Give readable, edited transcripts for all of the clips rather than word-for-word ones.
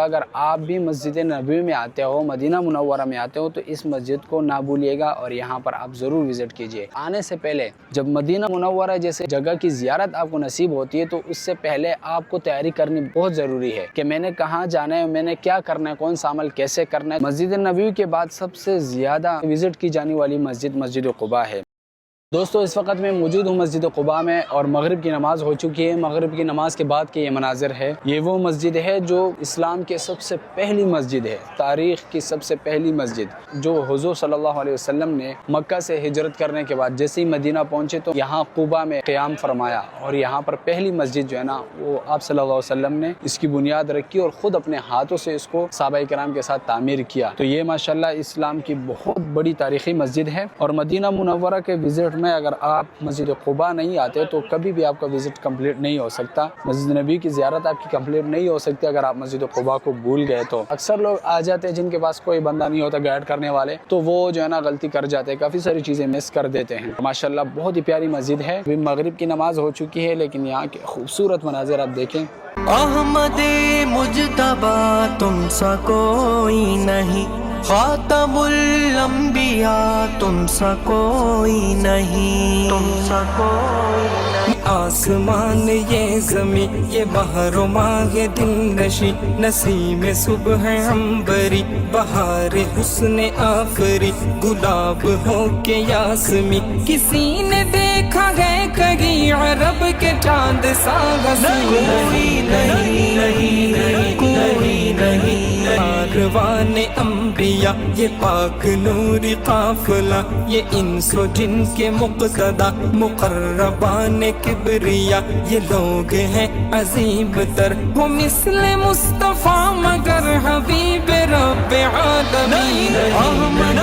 اگر آپ بھی مسجد نبوی میں آتے ہو، مدینہ منورہ میں آتے ہو، تو اس مسجد کو نہ بھولیے گا اور یہاں پر آپ ضرور وزٹ کیجئے۔ آنے سے پہلے جب مدینہ منورہ جیسے جگہ کی زیارت آپ کو نصیب ہوتی ہے تو اس سے پہلے آپ کو تیاری کرنی بہت ضروری ہے کہ میں نے کہاں جانا ہے، میں نے کیا کرنا ہے، کون سا عمل کیسے کرنا ہے۔ مسجد نبوی کے بعد سب سے زیادہ وزٹ کی جانے والی مسجد مسجد قباء ہے۔ دوستو اس وقت میں موجود ہوں مسجد قباء میں اور مغرب کی نماز ہو چکی ہے۔ مغرب کی نماز کے بعد کے یہ مناظر ہے۔ یہ وہ مسجد ہے جو اسلام کے سب سے پہلی مسجد ہے، تاریخ کی سب سے پہلی مسجد، جو حضور صلی اللہ علیہ وسلم نے مکہ سے ہجرت کرنے کے بعد جیسے ہی مدینہ پہنچے تو یہاں قباء میں قیام فرمایا، اور یہاں پر پہلی مسجد جو ہے نا وہ آپ صلی اللہ علیہ وسلم نے اس کی بنیاد رکھی اور خود اپنے ہاتھوں سے اس کو صحابہ کرام کے ساتھ تعمیر کیا۔ تو یہ ماشاءاللہ اسلام کی بہت بڑی تاریخی مسجد ہے، اور مدینہ منورہ کے وزٹ میں اگر آپ مسجد قباء نہیں آتے تو کبھی بھی آپ کا وزٹ کمپلیٹ نہیں ہو سکتا۔ مسجد نبی کی زیارت آپ کی کمپلیٹ نہیں ہو سکتی اگر آپ مسجد قباء کو بھول گئے تو۔ اکثر لوگ آ جاتے ہیں جن کے پاس کوئی بندہ نہیں ہوتا گائیڈ کرنے والے، تو وہ جو ہے نا غلطی کر جاتے ہیں، کافی ساری چیزیں مس کر دیتے ہیں۔ ماشاءاللہ بہت ہی پیاری مسجد ہے۔ ابھی مغرب کی نماز ہو چکی ہے لیکن یہاں کے خوبصورت مناظر آپ دیکھیں۔ احمد مجتبی تم سا کوئی نہیں، خاتم الانبیاء تم سا کوئی نہیں، تم سا کوئی نہیں۔ آسمان یہ زمین یہ بحر و ماہ دل نشی، نسیم صبح عنبری، بہار حسن آفری، گلاب ہو کے یاسمی، کسی نے دیکھا ہے کہیں عرب کے چاند سا حسین؟ کوئی نہیں، کوئی نہیں۔ کاروان انبیاء یہ پاک نوری قافلہ، یہ انس و جن کے مقتدی مقربان کبریا، یہ لوگ ہیں عظیم تر وہ مثل مصطفیٰ مگر حبیب رب عالمین۔ احمد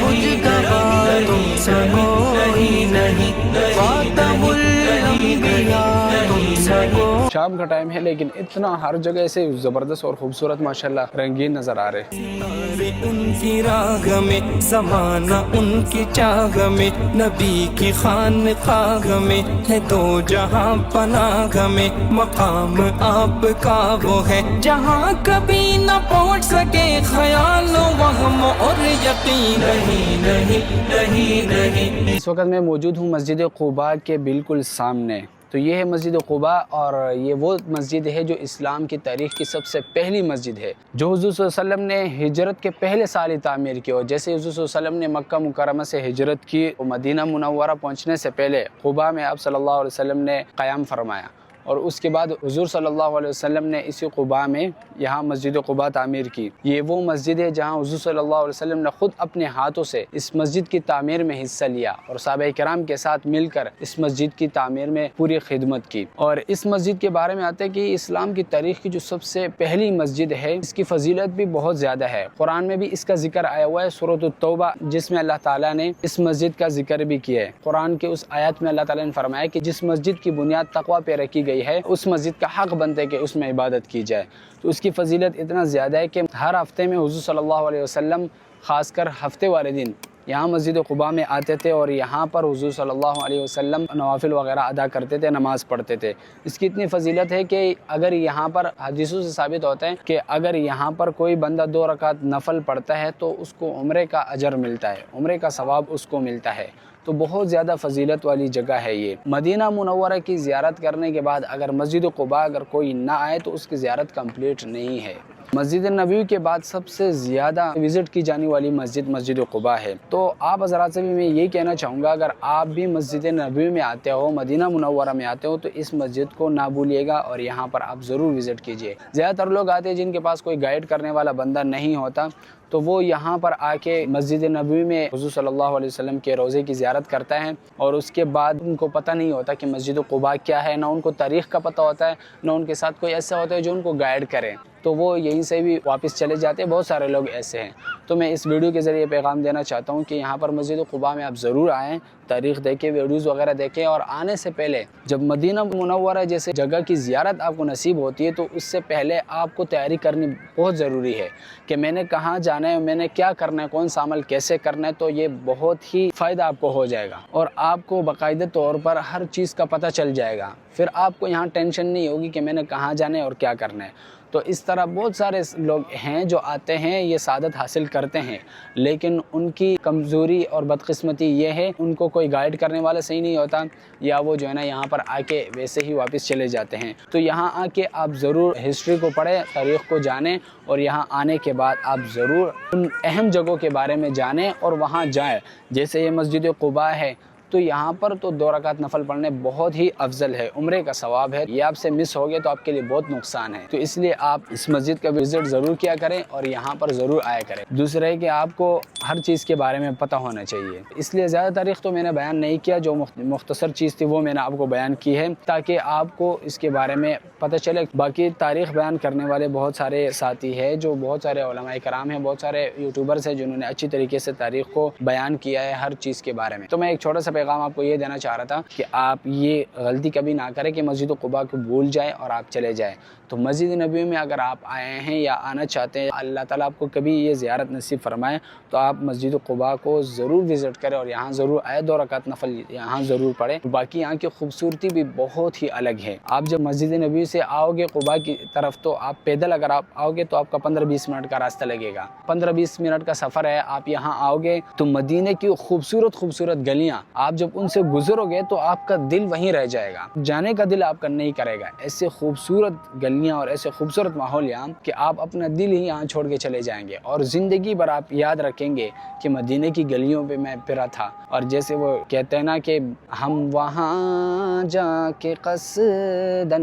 مجتبی تم سا کوئی نہیں، خاتم الانبیاء تم سا کوئی۔ شام کا ٹائم ہے لیکن اتنا ہر جگہ سے زبردست اور خوبصورت ماشاءاللہ رنگین نظر آ رہے ہیں۔ ان کی راہ میں زمانہ ان کی چاہ میں، نبی کی خانقاہ میں ہے دو جہاں پناہ میں، مقام آپ کا وہ ہے جہاں کبھی نہ پہنچ سکے خیال و وہم اور یقین۔ نہیں نہیں نہیں نہیں۔ اس وقت میں موجود ہوں مسجد قباء کے بالکل سامنے۔ تو یہ ہے مسجد قباء، اور یہ وہ مسجد ہے جو اسلام کی تاریخ کی سب سے پہلی مسجد ہے، جو حضور صلی اللہ علیہ وسلم نے ہجرت کے پہلے سال ہی تعمیر کی۔ اور جیسے حضور صلی اللہ علیہ وسلم نے مکہ مکرمہ سے ہجرت کی، مدینہ منورہ پہنچنے سے پہلے قباء میں آپ صلی اللہ علیہ وسلم نے قیام فرمایا، اور اس کے بعد حضور صلی اللہ علیہ وسلم نے اسی قباء میں یہاں مسجد قباء تعمیر کی۔ یہ وہ مسجد ہے جہاں حضور صلی اللہ علیہ وسلم نے خود اپنے ہاتھوں سے اس مسجد کی تعمیر میں حصہ لیا، اور صحابہ کرام کے ساتھ مل کر اس مسجد کی تعمیر میں پوری خدمت کی۔ اور اس مسجد کے بارے میں آتے ہیں کہ اسلام کی تاریخ کی جو سب سے پہلی مسجد ہے، اس کی فضیلت بھی بہت زیادہ ہے۔ قرآن میں بھی اس کا ذکر آیا ہوا ہے، سورۃ التوبہ، جس میں اللہ تعالیٰ نے اس مسجد کا ذکر بھی کیا ہے۔ قرآن کے اس آیت میں اللہ تعالیٰ نے فرمایا کہ جس مسجد کی بنیاد تقوی پہ رکھی گئی ہے، اس مسجد کا حق بنتا ہے کہ اس میں عبادت کی جائے۔ تو اس کی فضیلت اتنا زیادہ ہے کہ ہر ہفتے میں حضور صلی اللہ علیہ وسلم خاص کر ہفتے والے دن یہاں مسجد قباء میں آتے تھے، اور یہاں پر حضور صلی اللہ علیہ وسلم نوافل وغیرہ ادا کرتے تھے، نماز پڑھتے تھے۔ اس کی اتنی فضیلت ہے کہ اگر یہاں پر حدیثوں سے ثابت ہوتا ہے کہ اگر یہاں پر کوئی بندہ 2 رکعت نفل پڑھتا ہے تو اس کو عمرے کا اجر ملتا ہے، عمرے کا ثواب اس کو ملتا ہے۔ تو بہت زیادہ فضیلت والی جگہ ہے یہ۔ مدینہ منورہ کی زیارت کرنے کے بعد اگر مسجد قباء اگر کوئی نہ آئے تو اس کی زیارت کمپلیٹ نہیں ہے۔ مسجد نبوی کے بعد سب سے زیادہ وزٹ کی جانے والی مسجد مسجد قباء ہے۔ تو آپ حضرات سے بھی میں یہی کہنا چاہوں گا، اگر آپ بھی مسجد نبوی میں آتے ہو، مدینہ منورہ میں آتے ہو، تو اس مسجد کو نہ بھولیے گا اور یہاں پر آپ ضرور وزٹ کیجئے۔ زیادہ تر لوگ آتے ہیں جن کے پاس کوئی گائیڈ کرنے والا بندہ نہیں ہوتا، تو وہ یہاں پر آ کے مسجد نبوی میں حضور صلی اللہ علیہ وسلم کے روضے کی زیارت کرتا ہے، اور اس کے بعد ان کو پتہ نہیں ہوتا کہ مسجد قباء کیا ہے، نہ ان کو تاریخ کا پتہ ہوتا ہے، نہ ان کے ساتھ کوئی ایسا ہوتا ہے جو ان کو گائیڈ کرے، تو وہ یہیں سے بھی واپس چلے جاتے ہیں۔ بہت سارے لوگ ایسے ہیں۔ تو میں اس ویڈیو کے ذریعے پیغام دینا چاہتا ہوں کہ یہاں پر مسجد قباء میں آپ ضرور آئیں، تاریخ دیکھیں، ویڈیوز وغیرہ دیکھیں، اور آنے سے پہلے جب مدینہ منورہ جیسے جگہ کی زیارت آپ کو نصیب ہوتی ہے تو اس سے پہلے آپ کو تیاری کرنی بہت ضروری ہے کہ میں نے کہاں جانا ہے، میں نے کیا کرنا ہے، کون سا عمل کیسے کرنا ہے۔ تو یہ بہت ہی فائدہ آپ کو ہو جائے گا، اور آپ کو باقاعدہ طور پر ہر چیز کا پتہ چل جائے گا۔ پھر آپ کو یہاں ٹینشن نہیں ہوگی کہ میں نے کہاں جانا ہے اور کیا کرنا ہے۔ تو اس طرح بہت سارے لوگ ہیں جو آتے ہیں، یہ سعادت حاصل کرتے ہیں، لیکن ان کی کمزوری اور بدقسمتی یہ ہے ان کو کوئی گائیڈ کرنے والا صحیح نہیں ہوتا، یا وہ جو ہے نا یہاں پر آ کے ویسے ہی واپس چلے جاتے ہیں۔ تو یہاں آ کے آپ ضرور ہسٹری کو پڑھیں، تاریخ کو جانیں، اور یہاں آنے کے بعد آپ ضرور ان اہم جگہوں کے بارے میں جانیں اور وہاں جائیں۔ جیسے یہ مسجد قباء ہے، تو یہاں پر تو 2 رکعت نفل پڑھنے بہت ہی افضل ہے، عمرے کا ثواب ہے۔ یہ آپ سے مس ہو گئے تو آپ کے لیے بہت نقصان ہے، تو اس لیے آپ اس مسجد کا وزٹ ضرور کیا کریں اور یہاں پر ضرور آیا کریں۔ دوسرا ہے کہ آپ کو ہر چیز کے بارے میں پتہ ہونا چاہیے، اس لیے زیادہ تاریخ تو میں نے بیان نہیں کیا، جو مختصر چیز تھی وہ میں نے آپ کو بیان کی ہے تاکہ آپ کو اس کے بارے میں پتہ چلے۔ باقی تاریخ بیان کرنے والے بہت سارے ساتھی ہیں، جو بہت سارے علماء کرام ہیں، بہت سارے یوٹیوبرز ہیں جنہوں نے اچھی طریقے سے تاریخ کو بیان کیا ہے ہر چیز کے بارے میں۔ تو میں ایک چھوٹا سا پیغام آپ کو یہ دینا چاہ رہا تھا کہ آپ یہ غلطی کبھی نہ کریں کہ مسجد قباء کو بھول جائیں اور آپ چلے جائیں۔ تو مسجد نبوی میں اگر آپ آئے ہیں یا آنا چاہتے ہیں، اللہ تعالیٰ آپ کو کبھی یہ زیارت نصیب فرمائے، تو آپ مسجد قباء کو ضرور وزٹ کریں اور یہاں ضرور آئے، 2 رکعت نفل یہاں ضرور پڑھیں۔ باقی یہاں کی خوبصورتی بھی بہت ہی الگ ہے۔ آپ جب مسجد نبوی سے آؤ گے قباء کی طرف، تو آپ پیدل اگر آپ آؤ گے تو آپ کا 15-20 منٹ کا راستہ لگے گا، 15-20 منٹ کا سفر ہے۔ آپ یہاں آؤ گے تو مدینے کی خوبصورت گلیاں آپ جب ان سے گزرو گے تو آپ کا دل وہیں رہ جائے گا، جانے کا دل آپ کا نہیں کرے گا۔ ایسے خوبصورت گلیاں اور ایسے خوبصورت ماحول یہاں کہ آپ اپنا دل ہی یہاں چھوڑ کے چلے جائیں گے، اور زندگی بھر آپ یاد رکھیں گے کہ مدینے کی گلیوں پہ میں پھرا تھا۔ اور جیسے وہ کہتے ہیں نا کہ ہم وہاں جا کے قصداً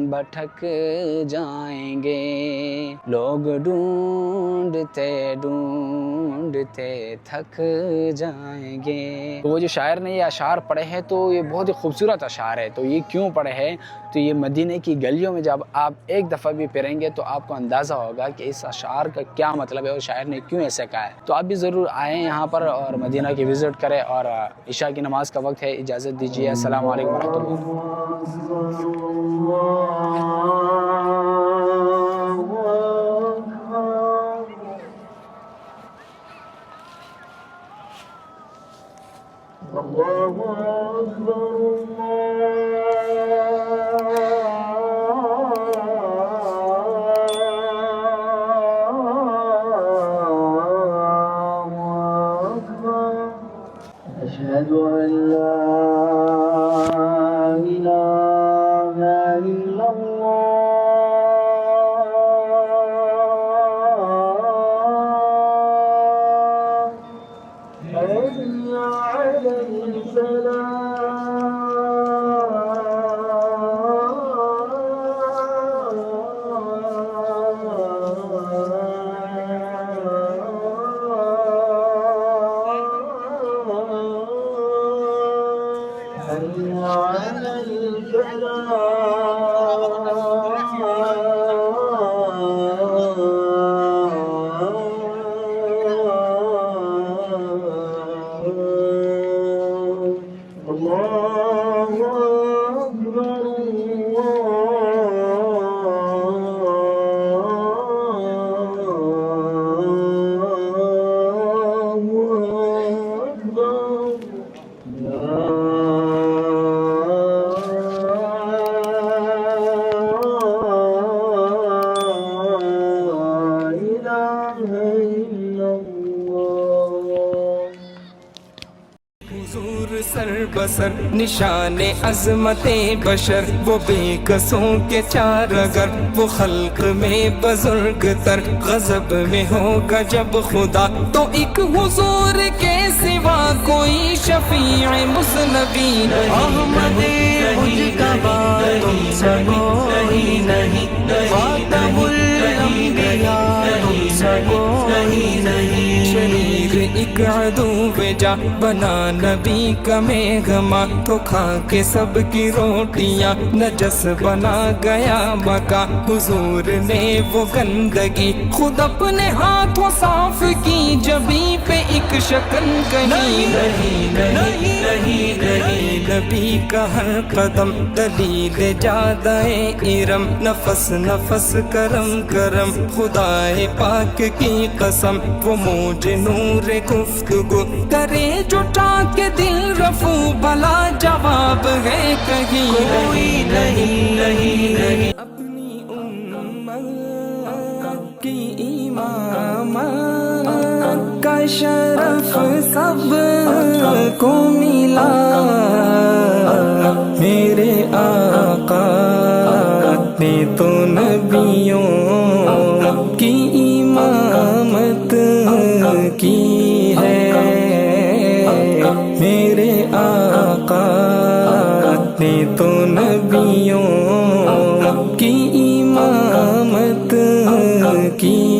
بھٹک جائیں گے، لوگ ڈھونڈتے تھک جائیں گے۔ تو وہ جو شاعر نے یہ اشعار پڑھے ہیں تو یہ بہت ہی خوبصورت اشعار ہے۔ تو یہ کیوں پڑھے ہیں؟ تو یہ مدینے کی گلیوں میں جب آپ ایک دفعہ بھی پھریں گے تو آپ کو اندازہ ہوگا کہ اس اشعار کا کیا مطلب ہے اور شاعر نے کیوں ایسا کہا ہے۔ تو آپ بھی ضرور آئیں یہاں پر اور مدینہ کی وزٹ کریں۔ اور عشاء کی نماز کا وقت ہے، اجازت دیجیے۔ السلام علیکم ورحمۃ أشهد أن لا إله إلا الله حي على سر بسر نشان عظمت بشر، وہ بے کسوں کے چار اگر، وہ خلق میں بزرگ تر، غضب میں ہوگا جب خدا تو ایک حضور کے سوا کوئی شفیع مصنبی احمد مجتبی تم سے کوئی نہیں، خاتم الانبیاء تم سے کوئی نہیں، شریر ایک عدو جا بنا نبی کا میغما، تو کھا کے سب کی روٹیاں نجس بنا گیا مکہ، حضور نے وہ گندگی خود اپنے ہاتھوں صاف کی، جبیں پہ ایک شکن کہیں نہیں نہیں نہیں نہیں، نبی کا ہر قدم دلیل جادہ ارم، نفس نفس کرم کرم خدائے پاک کی قسم، وہ موج نور گفتگو کرے جو ٹاک دل رفو، بھلا جواب ہے کہیں کوئی نہیں نہیں نہیں، اپنی امت امامت کا شرف سب کو ملا، میرے آقا نے تو نبیوں کی امامت کی ہے، میرے آقا نے تو نبیوں کی امامت کی